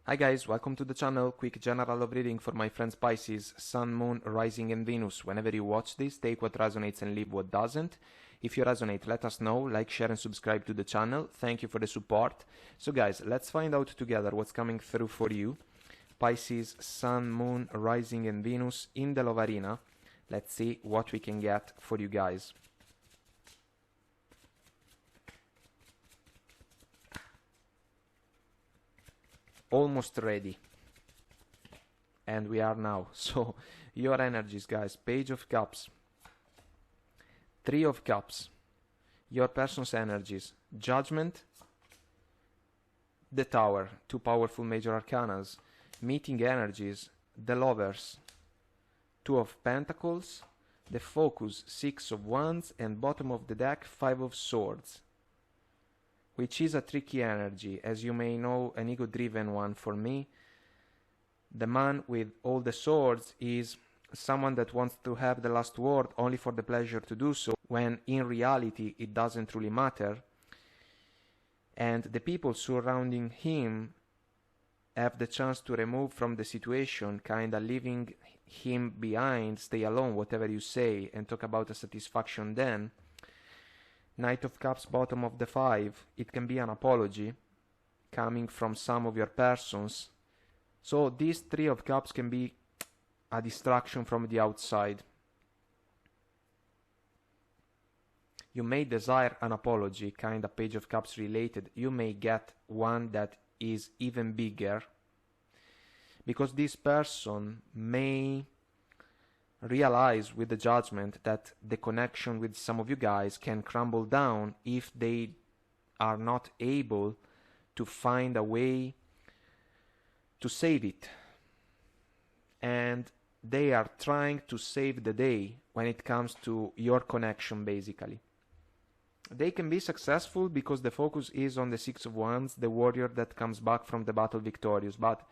Hi guys, welcome to the channel. Quick general of reading for my friends Pisces, Sun, Moon, Rising and Venus. Whenever you watch this, take what resonates and leave what doesn't. If you resonate, let us know, like, share and subscribe to the channel. Thank you for the support. So guys, let's find out together what's coming through for you. Pisces, Sun, Moon, Rising and Venus in the love arena. Let's see what we can get for you guys. Almost ready, and we are now. So your energies, guys: Page of Cups, Three of Cups, your person's energies, Judgment, the Tower, two powerful major arcanas, meeting energies, the Lovers, Two of Pentacles, the Focus, Six of Wands, and bottom of the deck, Five of Swords, which is a tricky energy, as you may know, an ego-driven one for me. The man with all the swords is someone that wants to have the last word only for the pleasure to do so, when in reality it doesn't truly matter. And the people surrounding him have the chance to remove from the situation, kinda leaving him behind, stay alone, whatever you say, and talk about a satisfaction then. Knight of Cups, bottom of the five. It can be an apology coming from some of your persons. So these Three of Cups can be a distraction from the outside. You may desire an apology, kind of Page of Cups related. You may get one that is even bigger, because this person may realize with the Judgment that the connection with some of you guys can crumble down if they are not able to find a way to save it. And they are trying to save the day when it comes to your connection, basically. They can be successful because the focus is on the Six of Wands, the warrior that comes back from the battle victorious, but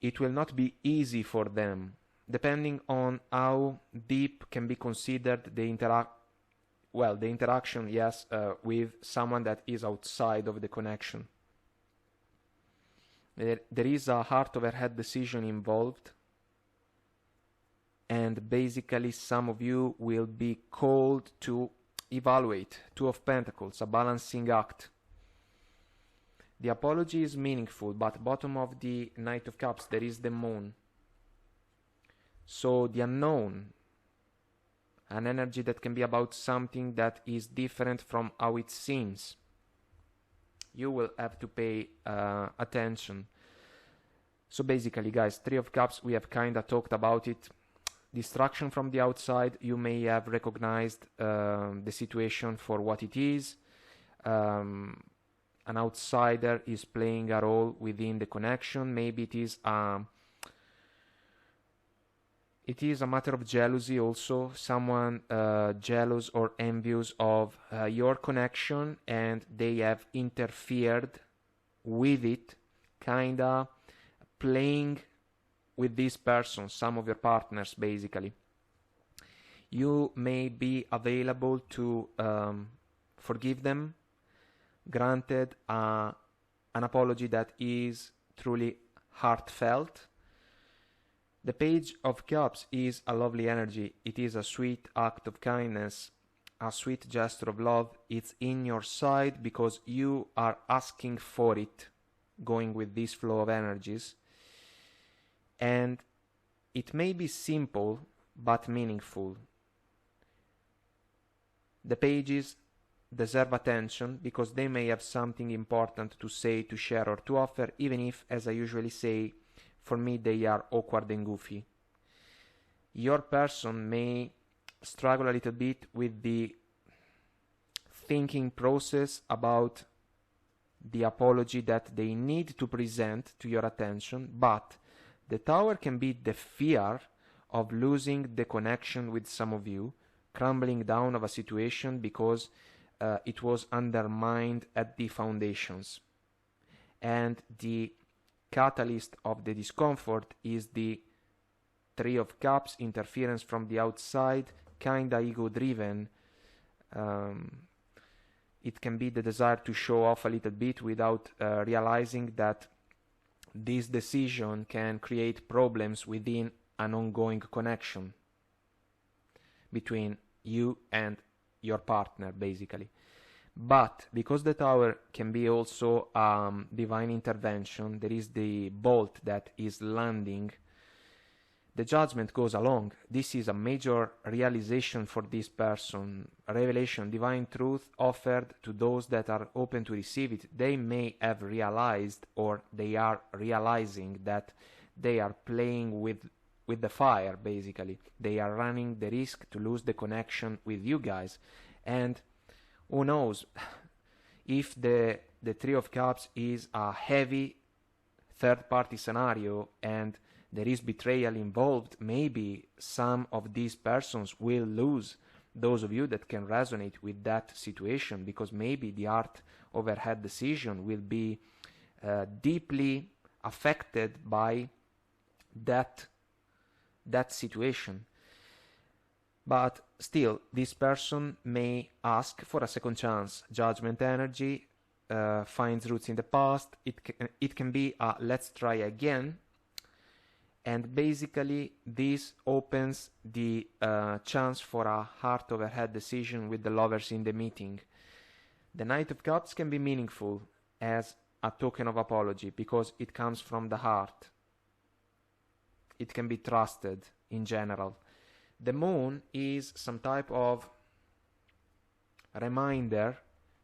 it will not be easy for them, depending on how deep can be considered the interaction, yes, with someone that is outside of the connection. There is a heart over head decision involved, and basically some of you will be called to evaluate. Two of Pentacles, a balancing act. The apology is meaningful, but bottom of the Knight of Cups there is the Moon. So the unknown, an energy that can be about something that is different from how it seems. You will have to pay attention. So basically, guys, Three of Cups, we have kind of talked about it. Distraction from the outside. You may have recognized the situation for what it is. An outsider is playing a role within the connection. Maybe it is a matter of jealousy also, someone jealous or envious of your connection, and they have interfered with it, kinda playing with this person, some of your partners basically. You may be available to forgive them, granted an apology that is truly heartfelt. The Page of Cups is a lovely energy. It is a sweet act of kindness, a sweet gesture of love. It's in your side because you are asking for it, going with this flow of energies. And it may be simple but meaningful. The pages deserve attention because they may have something important to say, to share or to offer, even if, as I usually say, for me they are awkward and goofy. Your person may struggle a little bit with the thinking process about the apology that they need to present to your attention, but the Tower can be the fear of losing the connection with some of you, crumbling down of a situation because it was undermined at the foundations. And the catalyst of the discomfort is the Three of Cups, interference from the outside, kinda ego-driven. It can be the desire to show off a little bit without realizing that this decision can create problems within an ongoing connection between you and your partner, basically. But because the Tower can be also divine intervention, there is the bolt that is landing, the Judgment goes along. This is a major realization for this person, a revelation, divine truth offered to those that are open to receive it. They may have realized, or they are realizing, that they are playing with the fire, basically. They are running the risk to lose the connection with you guys. And who knows, if the Three of Cups is a heavy third-party scenario and there is betrayal involved, maybe some of these persons will lose those of you that can resonate with that situation, because maybe the heart over head decision will be deeply affected by that situation. But still, this person may ask for a second chance. Judgment energy finds roots in the past. It can be a let's try again. And basically, this opens the chance for a heart over head decision with the lovers in the meeting. The Knight of Cups can be meaningful as a token of apology because it comes from the heart. It can be trusted in general. The Moon is some type of reminder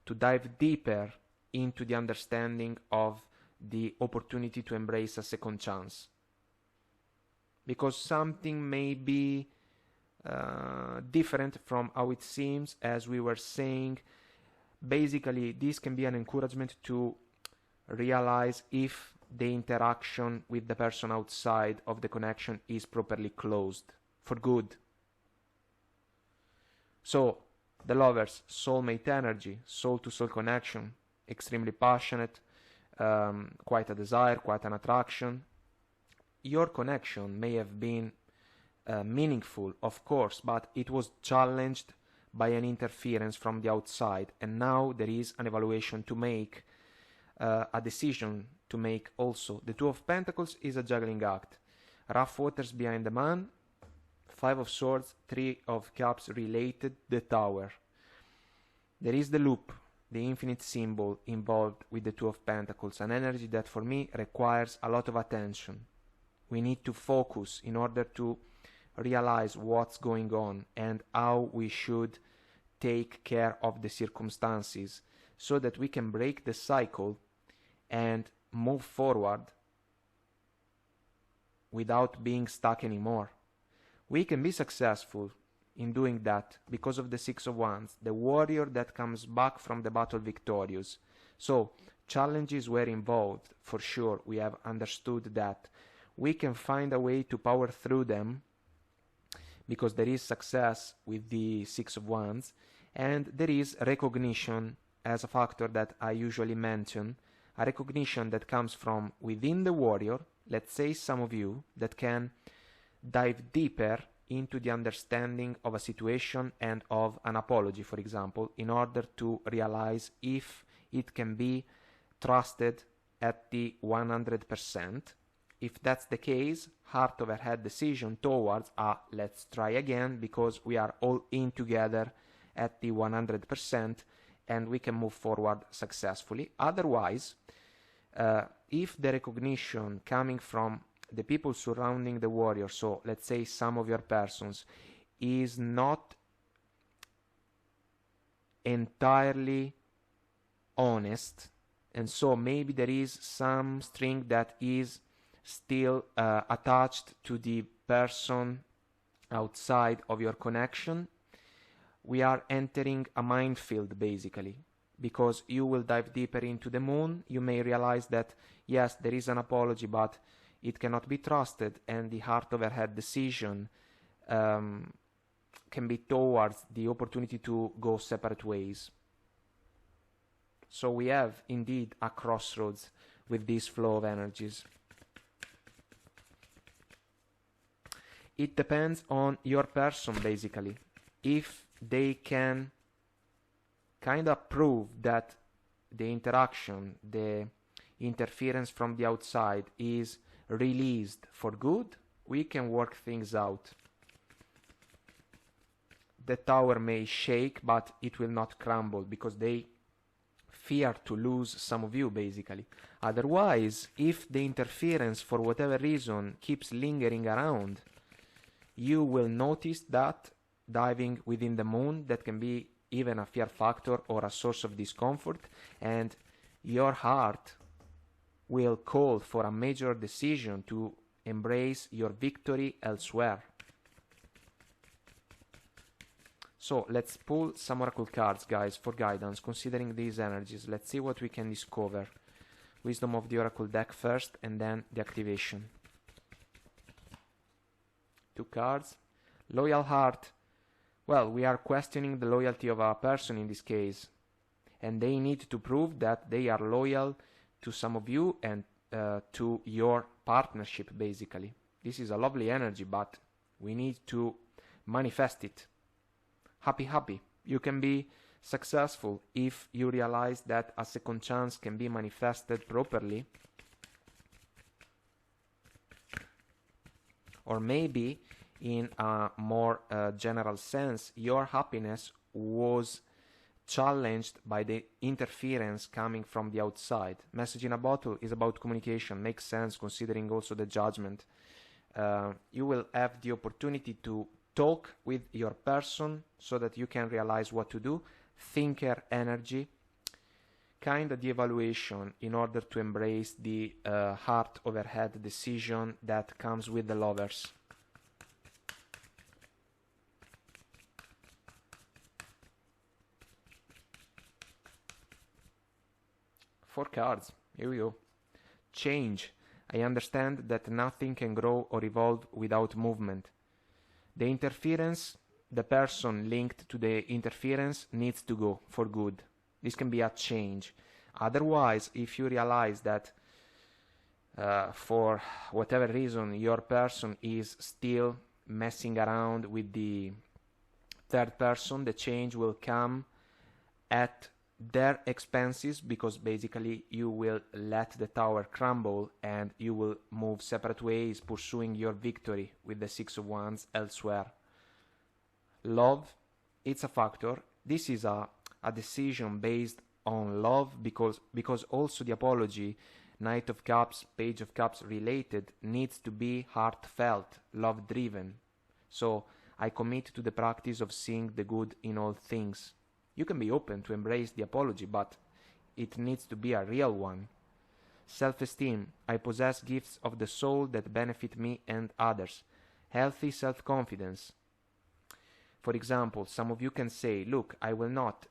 to dive deeper into the understanding of the opportunity to embrace a second chance. Because something may be different from how it seems, as we were saying. Basically, this can be an encouragement to realize if the interaction with the person outside of the connection is properly closed for good. So, the lovers, soulmate energy, soul-to-soul connection, extremely passionate, quite a desire, quite an attraction. Your connection may have been meaningful, of course, but it was challenged by an interference from the outside, and now there is an evaluation to make, a decision to make also. The Two of Pentacles is a juggling act. Rough waters behind the man. Five of Swords, Three of Cups related, the Tower. There is the loop, the infinite symbol involved with the Two of Pentacles, an energy that for me requires a lot of attention. We need to focus in order to realize what's going on and how we should take care of the circumstances so that we can break the cycle and move forward without being stuck anymore. We can be successful in doing that because of the Six of Wands, the warrior that comes back from the battle victorious. So, challenges were involved, for sure, we have understood that. We can find a way to power through them because there is success with the Six of Wands, and there is recognition as a factor that I usually mention, a recognition that comes from within the warrior, let's say some of you, that can dive deeper into the understanding of a situation and of an apology, for example, in order to realize if it can be trusted at the 100%. If that's the case, heart over head decision towards a let's try again, because we are all in together at the 100% and we can move forward successfully. Otherwise, if the recognition coming from the people surrounding the warrior, so let's say some of your persons, is not entirely honest, and so maybe there is some string that is still attached to the person outside of your connection, we are entering a minefield basically, because you will dive deeper into the Moon. You may realize that yes, there is an apology, but it cannot be trusted, and the heart over head decision can be towards the opportunity to go separate ways. So we have indeed a crossroads with this flow of energies. It depends on your person basically. If they can kind of prove that the interaction, the interference from the outside is released for good, we can work things out. The tower may shake, but it will not crumble, because they fear to lose some of you, basically. Otherwise, if the interference for whatever reason keeps lingering around, you will notice that diving within the moon, that can be even a fear factor or a source of discomfort, and your heart will call for a major decision to embrace your victory elsewhere. So let's pull some oracle cards, guys, for guidance considering these energies. Let's see what we can discover. Wisdom of the oracle deck first, and then the activation. 2 cards. Loyal heart. Well, we are questioning the loyalty of a person in this case, and they need to prove that they are loyal to some of you and to your partnership, basically. This is a lovely energy, but we need to manifest it. Happy, happy. You can be successful if you realize that a second chance can be manifested properly. Or maybe, in a more general sense, your happiness was challenged by the interference coming from the outside. Message in a bottle is about communication. Makes sense considering also the judgment. You will have the opportunity to talk with your person so that you can realize what to do. Thinker energy, kind of the evaluation in order to embrace the heart overhead decision that comes with the lovers. Four cards, here we go. Change. I understand that nothing can grow or evolve without movement. The interference, the person linked to the interference needs to go for good. This can be a change. Otherwise, if you realize that for whatever reason your person is still messing around with the third person, the change will come at their expenses, because basically you will let the tower crumble and you will move separate ways, pursuing your victory with the 6 of Wands elsewhere. Love, it's a factor. This is a decision based on love, because also the apology, Knight of Cups, Page of Cups related, needs to be heartfelt, love driven. So I commit to the practice of seeing the good in all things. You can be open to embrace the apology, but it needs to be a real one. Self-esteem. I possess gifts of the soul that benefit me and others. Healthy self-confidence. For example, some of you can say, look, I will not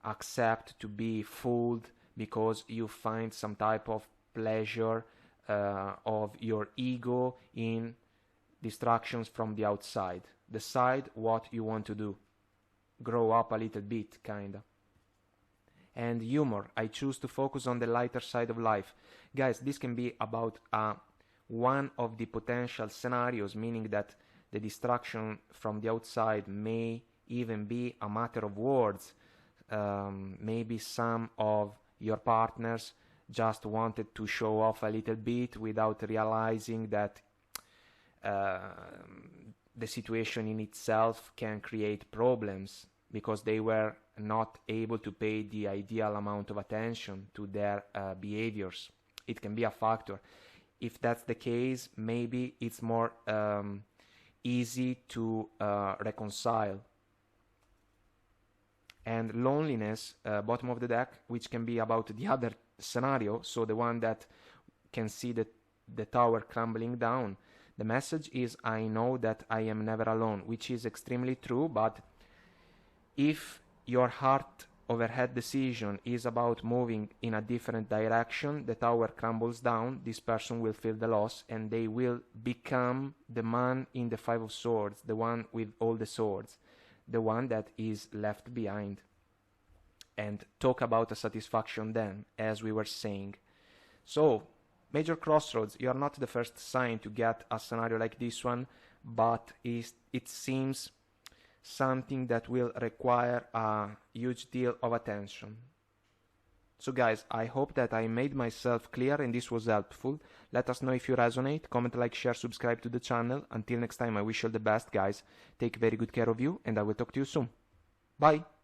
accept to be fooled because you find some type of pleasure of your ego in distractions from the outside. Decide what you want to do. Grow up a little bit, kinda. And humor. I choose to focus on the lighter side of life. Guys, this can be about one of the potential scenarios, meaning that the distraction from the outside may even be a matter of words. Maybe some of your partners just wanted to show off a little bit without realizing that the situation in itself can create problems because they were not able to pay the ideal amount of attention to their behaviors. It can be a factor. If that's the case, maybe it's more easy to reconcile. And loneliness, bottom of the deck, which can be about the other scenario, so the one that can see the tower crumbling down. The message is, I know that I am never alone, which is extremely true, but if your heart overhead decision is about moving in a different direction, the tower crumbles down, this person will feel the loss, and they will become the man in the 5 of Swords, the one with all the swords, the one that is left behind. And talk about a satisfaction then, as we were saying. So, major crossroads. You are not the first sign to get a scenario like this one, but it seems something that will require a huge deal of attention. So guys, I hope that I made myself clear and this was helpful. Let us know if you resonate. Comment, like, share, subscribe to the channel. Until next time, I wish you all the best, guys. Take very good care of you, and I will talk to you soon. Bye!